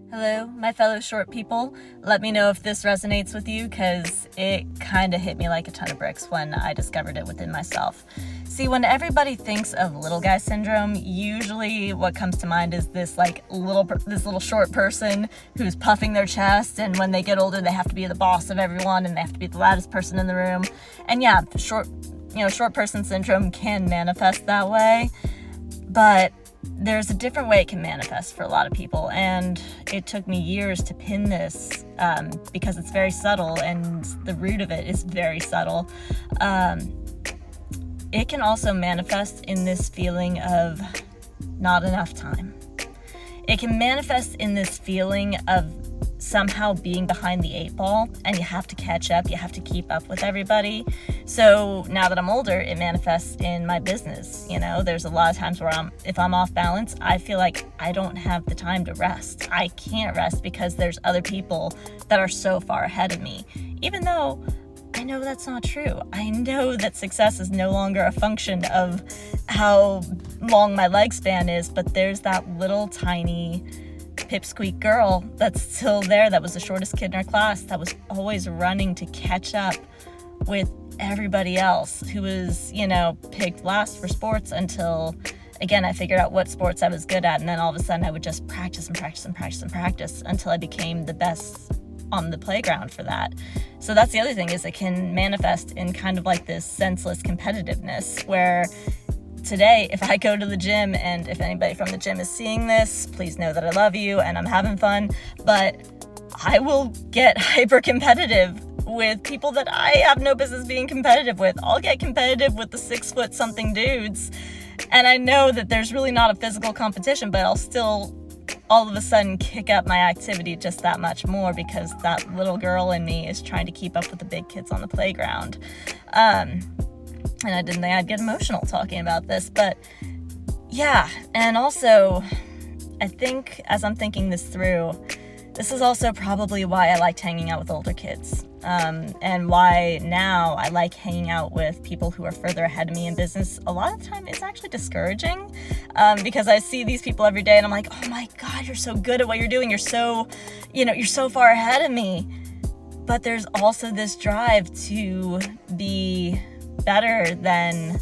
Hello, my fellow short people. Let me know if this resonates with you, because it kind of hit me like a ton of bricks when I discovered it within myself. See, when everybody thinks of little guy syndrome, usually what comes to mind is this little short person who's puffing their chest, and when they get older, they have to be the boss of everyone, and they have to be the loudest person in the room. And yeah, short person syndrome can manifest that way, but there's a different way it can manifest for a lot of people, and it took me years to pin this because it's very subtle, and the root of it is very subtle. It can also manifest in this feeling of not enough time. It can manifest in this feeling of somehow being behind the 8 ball, and you have to catch up, you have to keep up with everybody. So now that I'm older, it manifests in my business. There's a lot of times where if I'm off balance, I feel like I don't have the time to rest. I can't rest because there's other people that are so far ahead of me, even though I know that's not true. I know that success is no longer a function of how long my leg span is, but there's that little tiny pipsqueak girl that's still there, that was the shortest kid in our class, that was always running to catch up with everybody else, who was, picked last for sports until, again, I figured out what sports I was good at, and then all of a sudden I would just practice and practice and practice and practice until I became the best on the playground for that. So that's the other thing, is it can manifest in kind of like this senseless competitiveness, where today, if I go to the gym, and if anybody from the gym is seeing this, please know that I love you and I'm having fun, but I will get hyper competitive with people that I have no business being competitive with. I'll get competitive with the 6 foot something dudes, and I know that there's really not a physical competition, but I'll still all of a sudden kick up my activity just that much more, because that little girl in me is trying to keep up with the big kids on the playground. And I didn't think I'd get emotional talking about this, but yeah. And also, I think as I'm thinking this through, this is also probably why I liked hanging out with older kids, and why now I like hanging out with people who are further ahead of me in business. A lot of the time it's actually discouraging, because I see these people every day and I'm like, oh my God, you're so good at what you're doing. You're so far ahead of me. But there's also this drive to be better than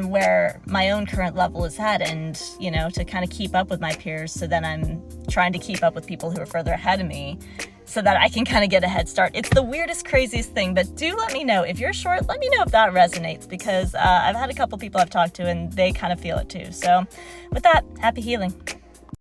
where my own current level is at, and to kind of keep up with my peers. So then I'm trying to keep up with people who are further ahead of me so that I can kind of get a head start. It's the weirdest, craziest thing, but do let me know if you're short. Let me know if that resonates, because I've had a couple people I've talked to and they kind of feel it too. So with that, happy healing.